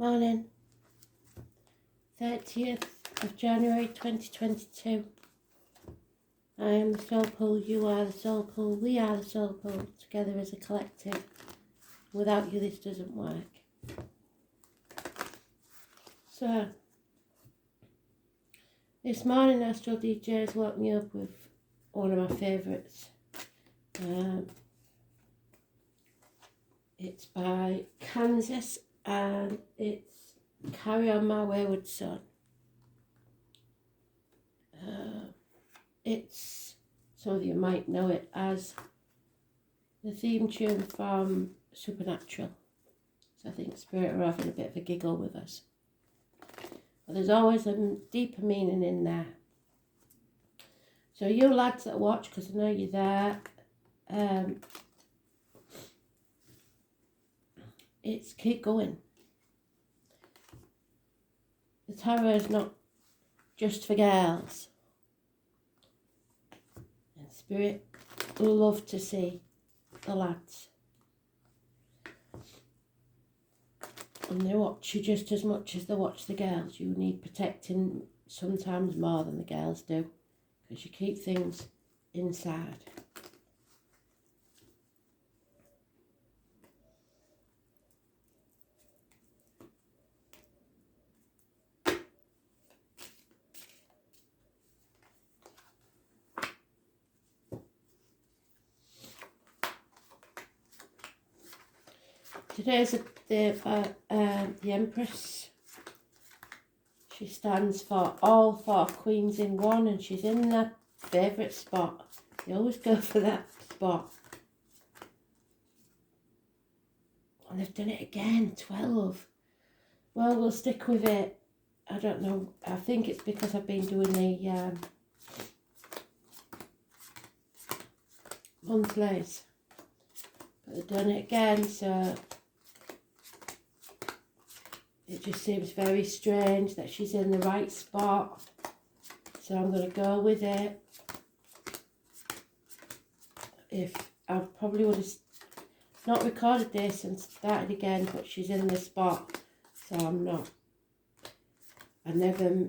Morning, 30th of January 2022. I am the soul pool, you are the soul pool, we are the soul pool, together as a collective. Without you this doesn't work. So, this morning Astro DJs woke me up with one of my favourites. It's by Kansas and it's Carry On My Wayward Son. It's, some of you might know it as the theme tune from Supernatural. So I think Spirit are having a bit of a giggle with us. But there's always a deeper meaning in there. So you lads that watch, because I know you're there, it's keep going. The tarot is not just for girls. And Spirit will love to see the lads. And they watch you just as much as they watch the girls. You need protecting sometimes more than the girls do, because you keep things inside. Today's the Empress. She stands for all four queens in one, and she's in their favourite spot. They always go for that spot. And they've done it again, 12. Well, we'll stick with it. I don't know. I think it's because I've been doing the monthlies. But they've done it again, so it just seems very strange that she's in the right spot. So I'm going to go with it. If I probably would have not recorded this and started again, but she's in the spot. So I'm not. I never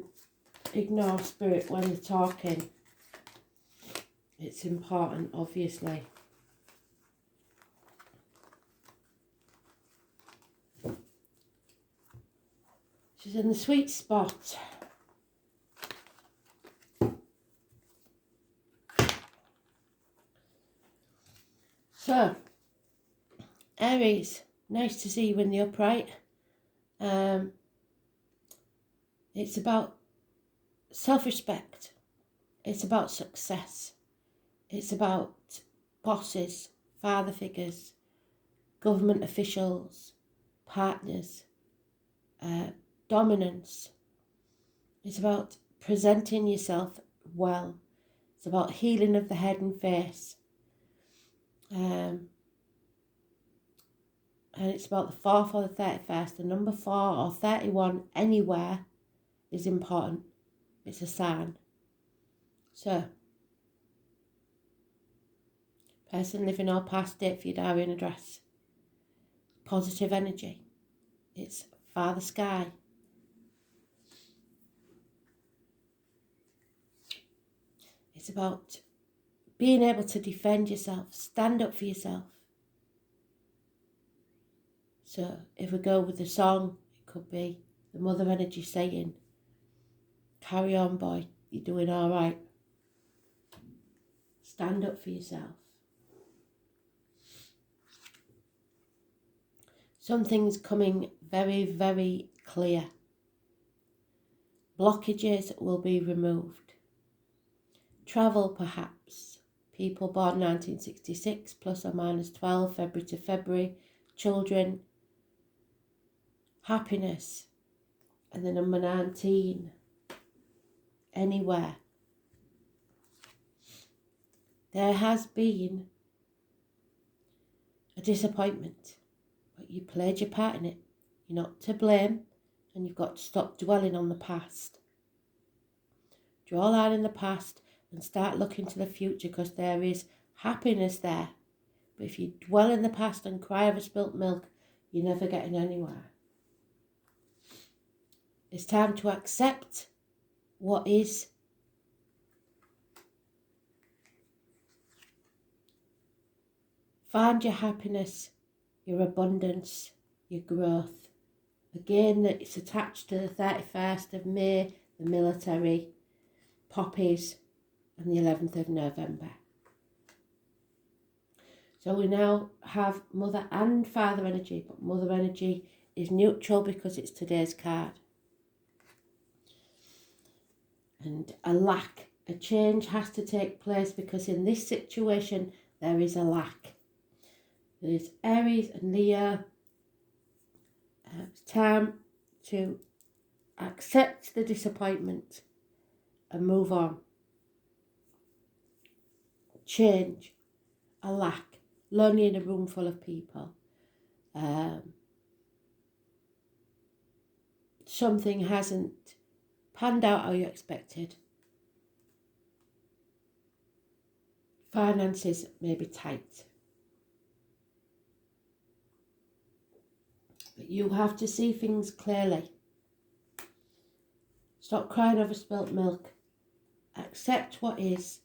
ignore Spirit when they're talking. It's important, obviously. She's in the sweet spot. So, Aries, nice to see you in the upright. It's about self-respect. It's about success. It's about bosses, father figures, government officials, partners, dominance. It's about presenting yourself well. It's about healing of the head and face. And it's about the 4th or the 31st. The number 4 or 31 anywhere is important. It's a sign. So, person living or past, date for your diary and address. Positive energy. It's Father Sky. It's about being able to defend yourself, stand up for yourself. So if we go with the song, it could be the mother energy saying, carry on boy, you're doing all right. Stand up for yourself. Something's coming very, very clear. Blockages will be removed. Travel perhaps. People born 1966 plus or minus 12, February to February. Children. Happiness. And the number 19. Anywhere. There has been a disappointment, but you played your part in it. You're not to blame, and you've got to stop dwelling on the past. Draw a line in the past and start looking to the future, because there is happiness there. But if you dwell in the past and cry over spilt milk, you're never getting anywhere. It's time to accept what is. Find your happiness, your abundance, your growth. Again, it's attached to the 31st of May, the military, poppies, and the 11th of November. So we now have mother and father energy, but mother energy is neutral because it's today's card. And a lack, a change has to take place because in this situation there is a lack. There's Aries and Leo. It's time to accept the disappointment and move on. Change, a lack, lonely in a room full of people. Something hasn't panned out how you expected. Finances may be tight. But you have to see things clearly. Stop crying over spilt milk. Accept what is.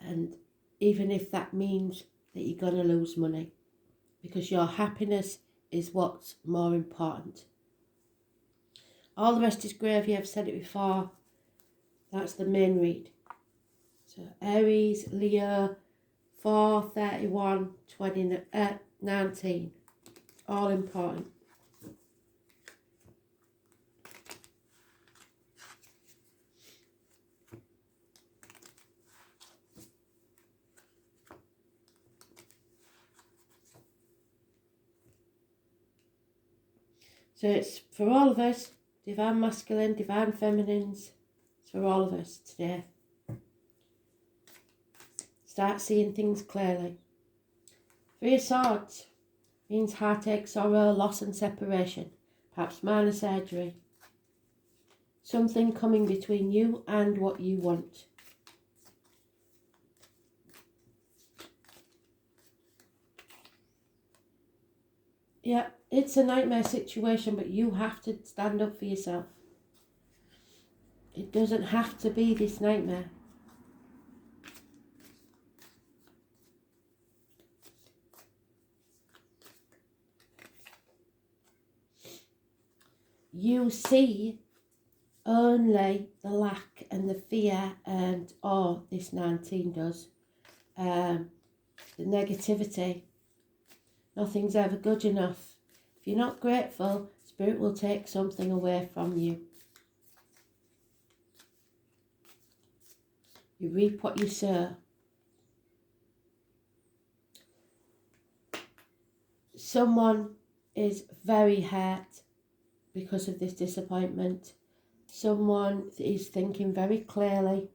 And even if that means that you're going to lose money. Because your happiness is what's more important. All the rest is gravy. I've said it before. That's the main read. So Aries, Leo, 4/31/19. All important. So it's for all of us, divine masculine, divine feminines. It's for all of us today. Start seeing things clearly. Three of Swords means heartache, sorrow, loss and separation. Perhaps minor surgery. Something coming between you and what you want. Yeah, it's a nightmare situation, but you have to stand up for yourself. It doesn't have to be this nightmare. You see only the lack and the fear and, oh, this 19 does, the negativity. Nothing's ever good enough. If you're not grateful, Spirit will take something away from you. You reap what you sow. Someone is very hurt because of this disappointment. Someone is thinking very clearly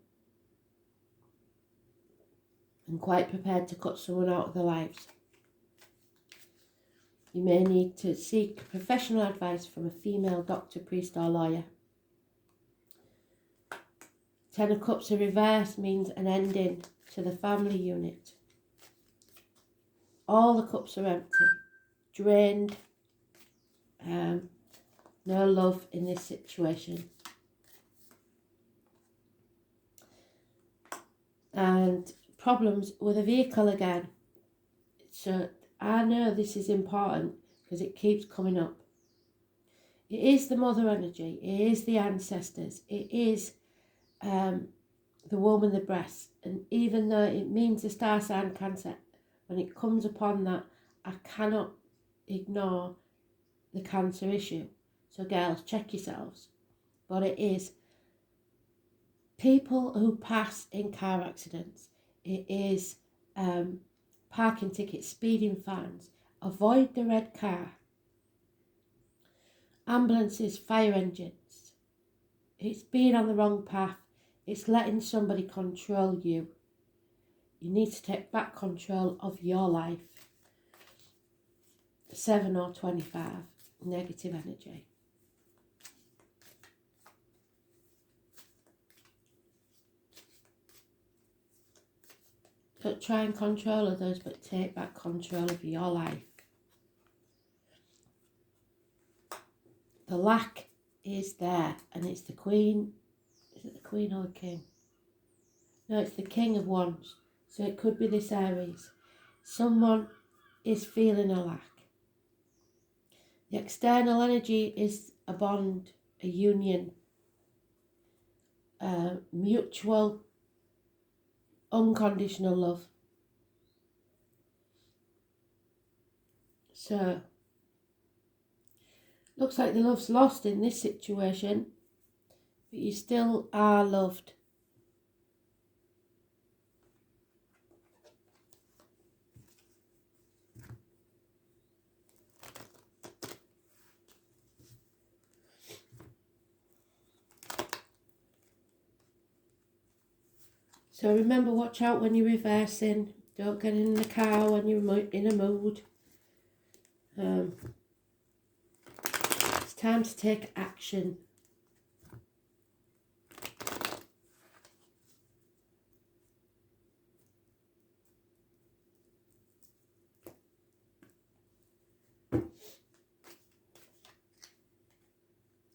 and quite prepared to cut someone out of their lives. You may need to seek professional advice from a female doctor, priest or lawyer. 10 of Cups in reverse means an ending to the family unit. All the cups are empty, drained, no love in this situation. And problems with a vehicle again. So I know this is important because it keeps coming up. It is the mother energy. It is the ancestors. It is the womb and the breast. And even though it means the star sign Cancer, when it comes upon that, I cannot ignore the Cancer issue. So girls, check yourselves. But it is people who pass in car accidents. It is parking tickets, speeding fines. Avoid the red car. Ambulances, fire engines. It's being on the wrong path. It's letting somebody control you. You need to take back control of your life. 7 or 25, negative energy. Don't try and control others, but take back control of your life. The lack is there, and it's the Queen. Is it the Queen or the King? No, it's the King of Wands. So it could be this Aries. Someone is feeling a lack. The external energy is a bond, a union, mutual, unconditional love. So, looks like the love's lost in this situation, but you still are loved. So remember, watch out when you're reversing. Don't get in the car when you're in a mood. It's time to take action.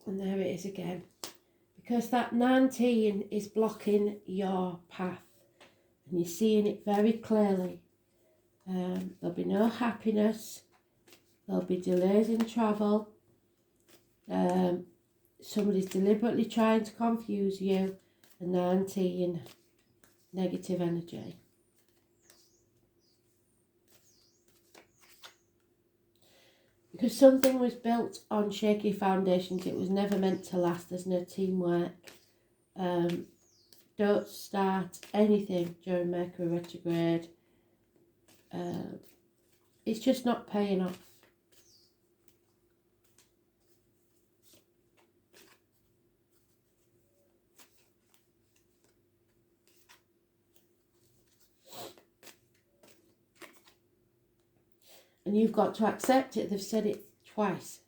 And there it is again. Because that 19 is blocking your path. And you're seeing it very clearly. There'll be no happiness. There'll be delays in travel. Somebody's deliberately trying to confuse you. A 19, negative energy. Because something was built on shaky foundations, it was never meant to last. There's no teamwork. Don't start anything during Mercury retrograde. It's just not paying off. And you've got to accept it. They've said it twice.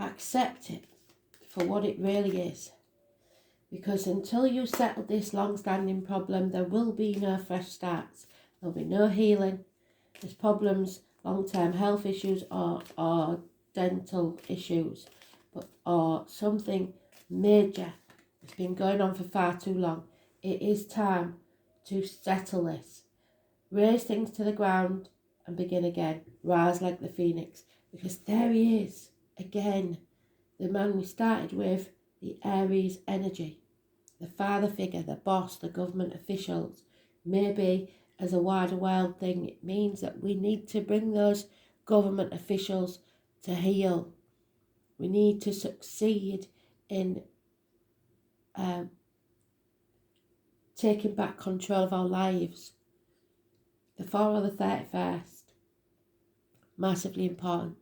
Accept it for what it really is. Because until you settle this long-standing problem, there will be no fresh starts. There'll be no healing. There's problems, long-term health issues or dental issues, or something major that's been going on for far too long. It is time to settle this. Raise things to the ground and begin again. Rise like the phoenix. Because there he is, again. The man we started with, the Aries energy. The father figure, the boss, the government officials. Maybe as a wider world thing, it means that we need to bring those government officials to heel. We need to succeed in taking back control of our lives. The 4 or the 31st, massively important.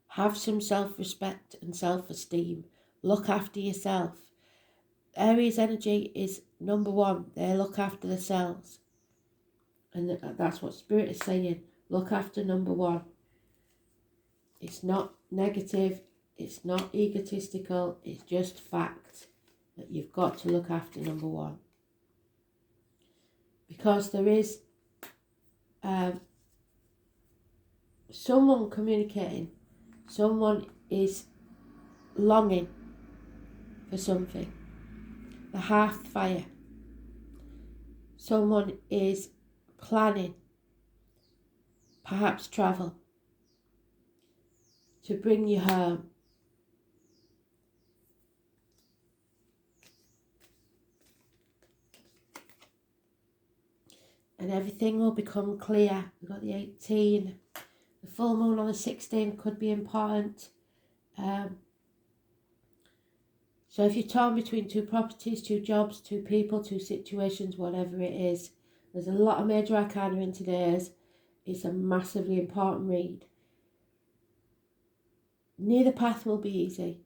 Have some self-respect and self-esteem. Look after yourself. Aries energy is number 1. They look after themselves. And that's what Spirit is saying. Look after number 1. It's not negative. It's not egotistical. It's just fact that you've got to look after number 1. Because there is someone communicating. Someone is longing for something. The hearth fire. Someone is planning, perhaps travel, to bring you home. And everything will become clear. We've got the 18. The full moon on the 16th could be important. So if you're torn between 2 properties, 2 jobs, 2 people, 2 situations, whatever it is, there's a lot of major arcana in today's. It's a massively important read. Neither path will be easy,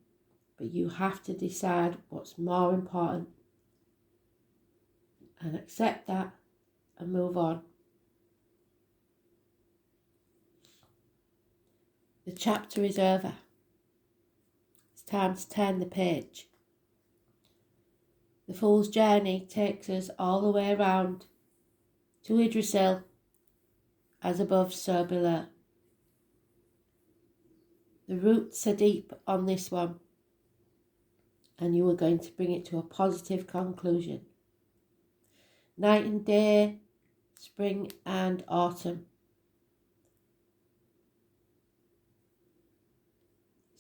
but you have to decide what's more important and accept that and move on. The chapter is over. It's time to turn the page. The Fool's Journey takes us all the way around to Yggdrasil, as above, so below. The roots are deep on this one. and you are going to bring it to a positive conclusion. Night and day, spring and autumn.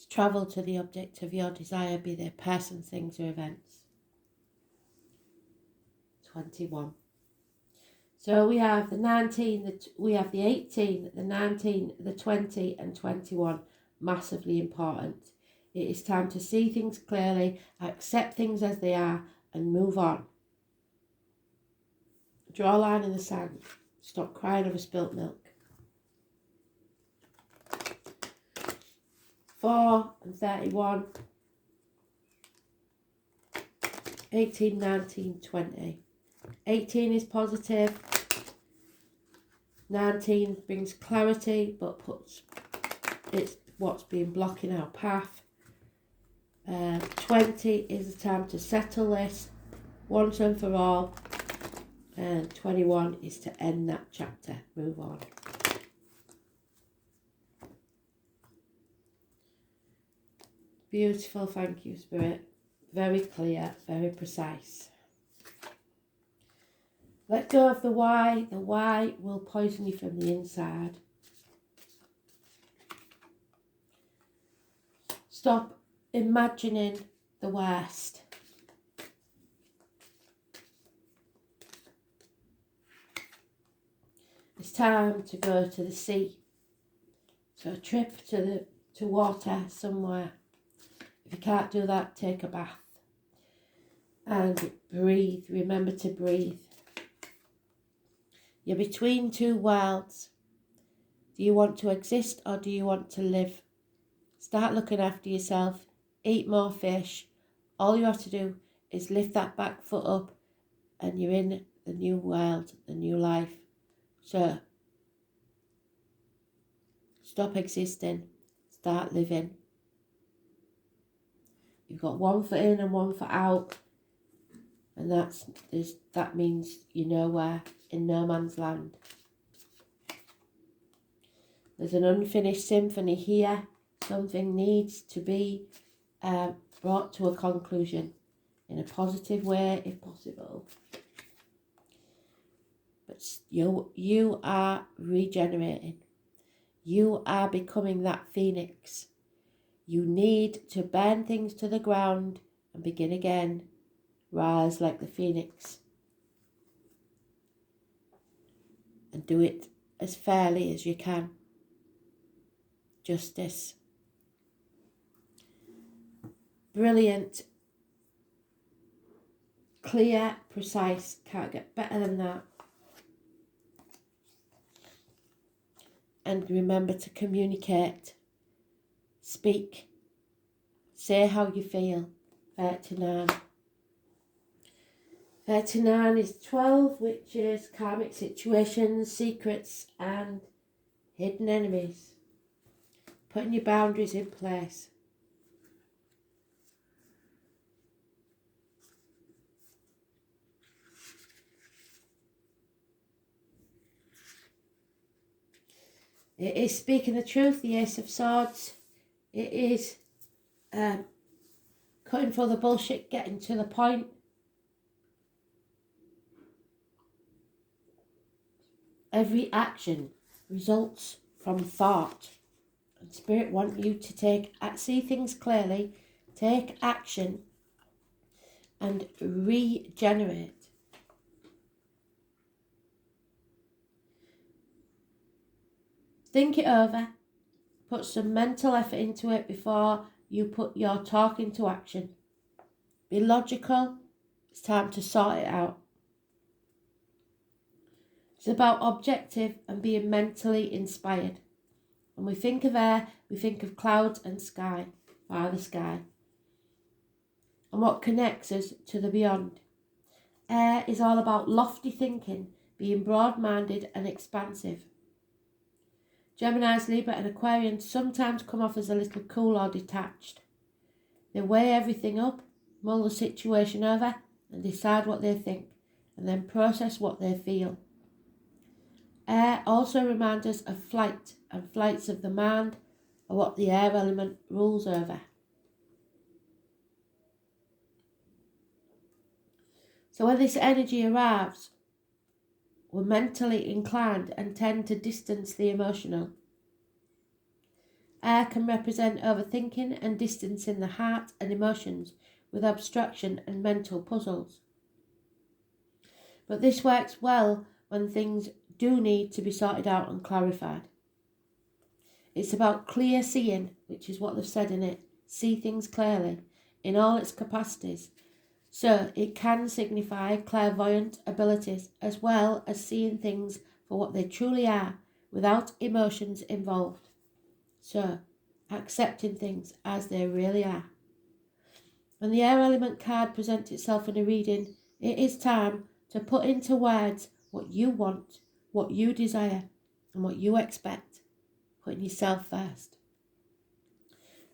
Travel to the object of your desire, be they person, things or events. 21. So we have the 19, we have the 18, the 19, the 20 and 21. Massively important. It is time to see things clearly, accept things as they are and move on. Draw a line in the sand. Stop crying over spilt milk. 4 and 31. 18, 19, 20. 18 is positive. 19 brings clarity but puts it's what's been blocking our path. 20 is the time to settle this once and for all. And 21 is to end that chapter, move on. Beautiful, thank you, Spirit. Very clear, very precise. Let go of the why. The why will poison you from the inside. Stop imagining the worst. It's time to go to the sea. So a trip to water somewhere. If you can't do that, take a bath. And breathe. Remember to breathe. You're between two worlds. Do you want to exist or do you want to live? Start looking after yourself. Eat more fish. All you have to do is lift that back foot up and you're in the new world, the new life. So stop existing. Start living. You've got one foot in and one foot out. And that means you're nowhere, in no man's land. There's an unfinished symphony here. Something needs to be brought to a conclusion in a positive way, if possible. But you are regenerating. You are becoming that phoenix. You need to burn things to the ground and begin again. Rise like the phoenix. And do it as fairly as you can. Justice. Brilliant. Clear, precise. Can't get better than that. And remember to communicate. Speak. Say how you feel. 39. 39 is 12, which is karmic situations, secrets and hidden enemies. Putting your boundaries in place. It is speaking the truth, the Ace of Swords. It is cutting through the bullshit, getting to the point. Every action results from thought. And Spirit want you to see things clearly, take action and regenerate. Think it over. Put some mental effort into it before you put your talk into action. Be logical. It's time to sort it out. It's about objective and being mentally inspired. When we think of air, we think of clouds and sky, the sky. And what connects us to the beyond. Air is all about lofty thinking, being broad-minded and expansive. Geminis, Libra and Aquarians sometimes come off as a little cool or detached. They weigh everything up, mull the situation over and decide what they think and then process what they feel. Air also reminds us of flight, and flights of the mind are what the air element rules over. So when this energy arrives, we're mentally inclined and tend to distance the emotional. Air can represent overthinking and distancing the heart and emotions with abstraction and mental puzzles. But this works well when things do need to be sorted out and clarified. It's about clear seeing, which is what they've said in it. See things clearly, in all its capacities. So it can signify clairvoyant abilities as well as seeing things for what they truly are without emotions involved. So, accepting things as they really are. When the air element card presents itself in a reading, it is time to put into words what you want, what you desire, and what you expect, putting yourself first.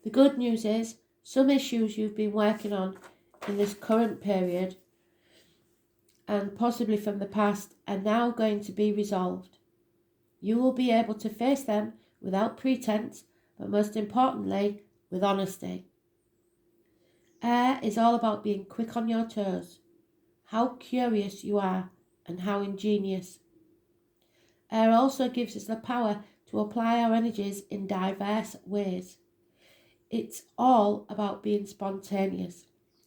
The good news is, some issues you've been working on in this current period and possibly from the past are now going to be resolved. You will be able to face them without pretense, but most importantly, with honesty. Air is all about being quick on your toes, how curious you are, and how ingenious. Air also gives us the power to apply our energies in diverse ways. It's all about being spontaneous,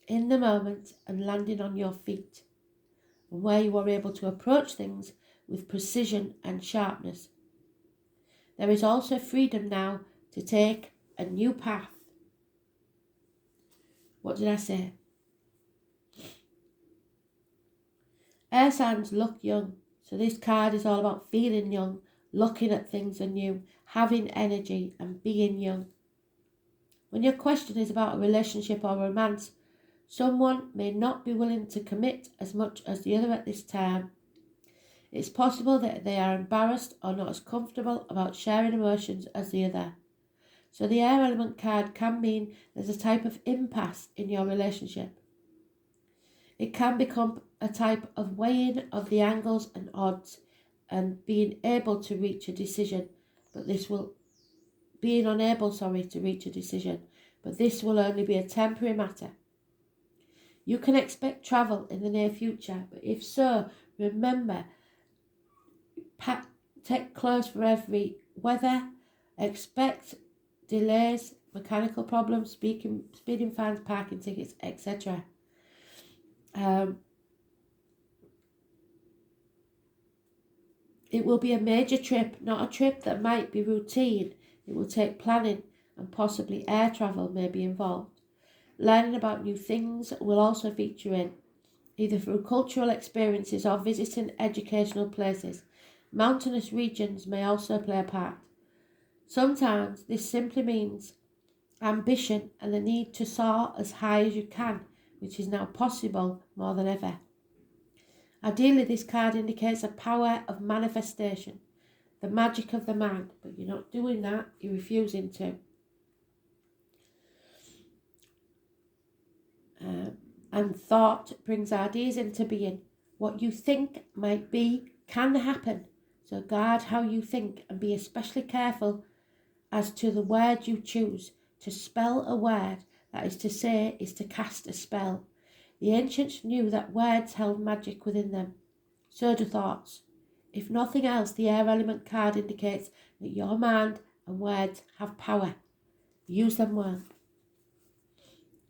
in the moment, and landing on your feet, and where you are able to approach things with precision and sharpness. There is also freedom now to take a new path. What did I say? Air signs look young, so this card is all about feeling young, looking at things anew, having energy and being young. When your question is about a relationship or romance, someone may not be willing to commit as much as the other at this time. It's possible that they are embarrassed or not as comfortable about sharing emotions as the other. So the air element card can mean there's a type of impasse in your relationship. It can become a type of weighing of the angles and odds and being unable to reach a decision, but this will only be a temporary matter. You can expect travel in the near future, but if so, remember, take clothes for every weather, expect delays, mechanical problems, speeding fines, parking tickets, etc. It will be a major trip, not a trip that might be routine. It will take planning and possibly air travel may be involved. Learning about new things will also feature in, either through cultural experiences or visiting educational places. Mountainous regions may also play a part. Sometimes this simply means ambition and the need to soar as high as you can, which is now possible more than ever. Ideally, this card indicates a power of manifestation, the magic of the mind, but you're not doing that, you're refusing to. And thought brings ideas into being. What you think might be can happen, so guard how you think and be especially careful as to the word you choose. To spell a word, that is to say, is to cast a spell. The ancients knew that words held magic within them. So do thoughts. If nothing else, the air element card indicates that your mind and words have power. Use them well.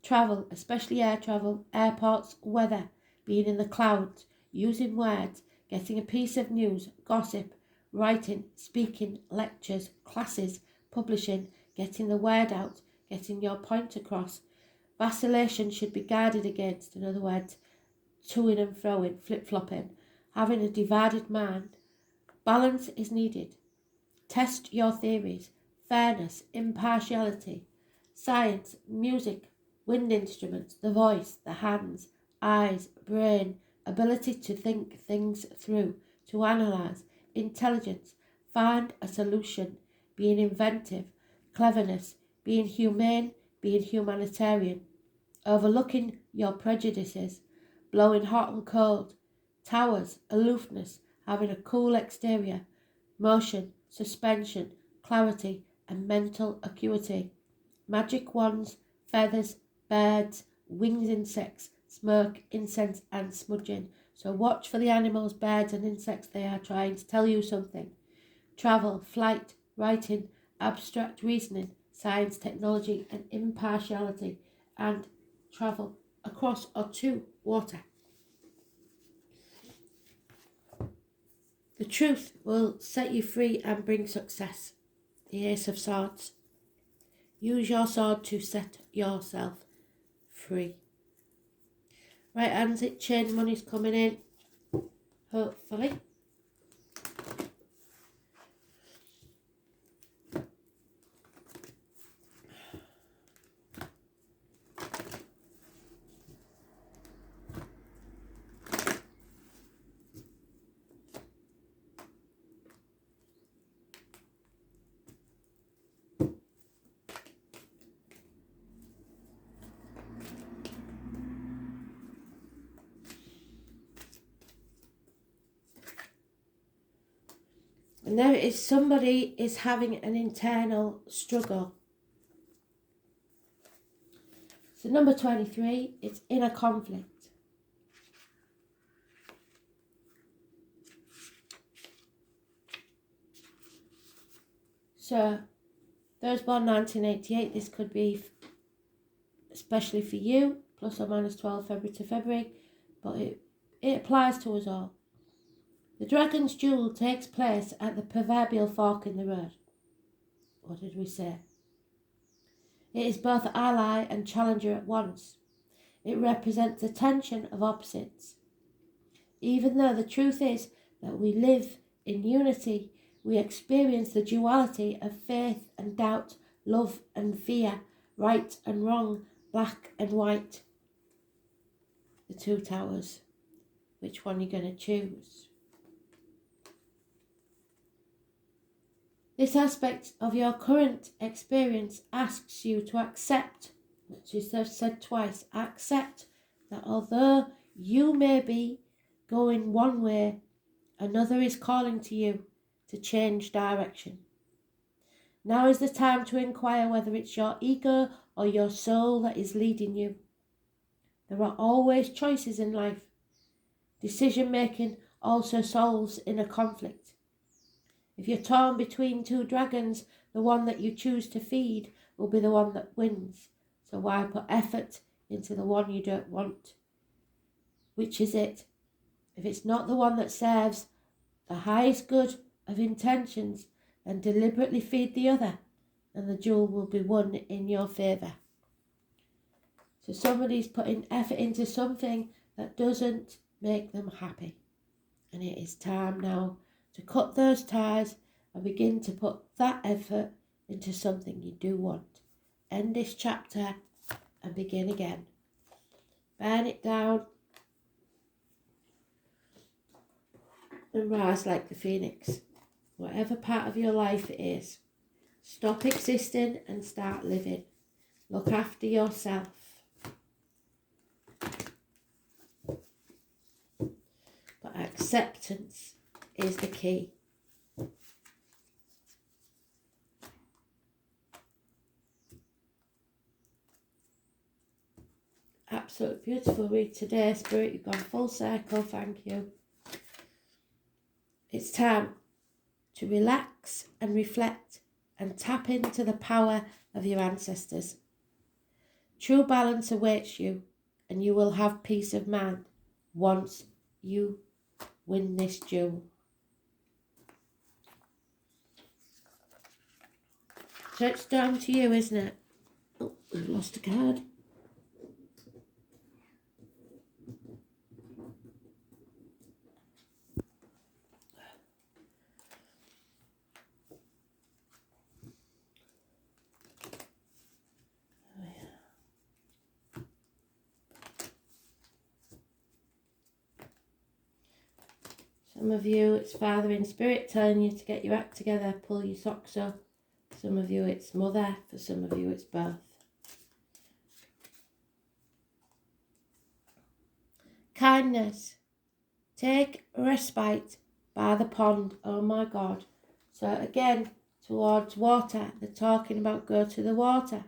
Travel, especially air travel, airports, weather, being in the clouds, using words, getting a piece of news, gossip, writing, speaking, lectures, classes, publishing, getting the word out, getting your point across. Vacillation should be guarded against, in other words, toing and froing, flip-flopping, having a divided mind. Balance is needed. Test your theories, fairness, impartiality, science, music, wind instruments, the voice, the hands, eyes, brain, ability to think things through, to analyse, intelligence, find a solution, being inventive, cleverness, being humane, being humanitarian, overlooking your prejudices, blowing hot and cold, towers, aloofness, having a cool exterior, motion, suspension, clarity, and mental acuity, magic wands, feathers, birds, winged insects, smoke, incense and smudging. So watch for the animals, birds and insects. They are trying to tell you something. Travel, flight, writing, abstract reasoning, science, technology and impartiality, and travel across or to water. The truth will set you free and bring success. The Ace of Swords. Use your sword to set yourself free. Right, hands it, change money's coming in. Hopefully. And there it is, somebody is having an internal struggle. So number 23, it's inner conflict. So those born 1988, this could be especially for you, plus or minus 12 February to February, but it applies to us all. The dragon's duel takes place at the proverbial fork in the road. What did we say? It is both ally and challenger at once. It represents the tension of opposites. Even though the truth is that we live in unity, we experience the duality of faith and doubt, love and fear, right and wrong, black and white. The two towers. Which one are you going to choose? This aspect of your current experience asks you to accept, which is said twice, accept that although you may be going one way, another is calling to you to change direction. Now is the time to inquire whether it's your ego or your soul that is leading you. There are always choices in life. Decision making also solves inner conflict. If you're torn between two dragons, the one that you choose to feed will be the one that wins. So why put effort into the one you don't want? Which is it? If it's not the one that serves the highest good of intentions, then deliberately feed the other, and the duel will be won in your favour. So somebody's putting effort into something that doesn't make them happy. And it is time now to cut those ties and begin to put that effort into something you do want. End this chapter and begin again. Burn it down and rise like the phoenix. Whatever part of your life it is, stop existing and start living. Look after yourself. But acceptance is the key. Absolutely beautiful read today, Spirit. You've gone full circle, thank you. It's time to relax and reflect and tap into the power of your ancestors. True balance awaits you, and you will have peace of mind once you win this duel. So it's down to you, isn't it? Oh, we've lost a card. Some of you, it's Father in Spirit telling you to get your act together, pull your socks up. Some of you, it's Mother. For some of you, it's both. Kindness. Take respite by the pond. Oh my God. So again, towards water. They're talking about go to the water.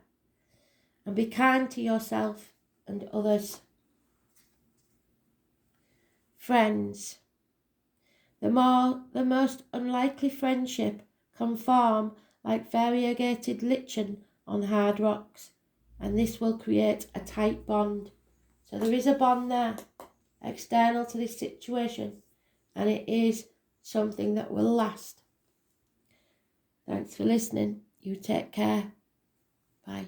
And be kind to yourself and others. Friends. The most unlikely friendship can form like variegated lichen on hard rocks, and this will create a tight bond. So there is a bond there, external to this situation, and it is something that will last. Thanks for listening. You take care. Bye.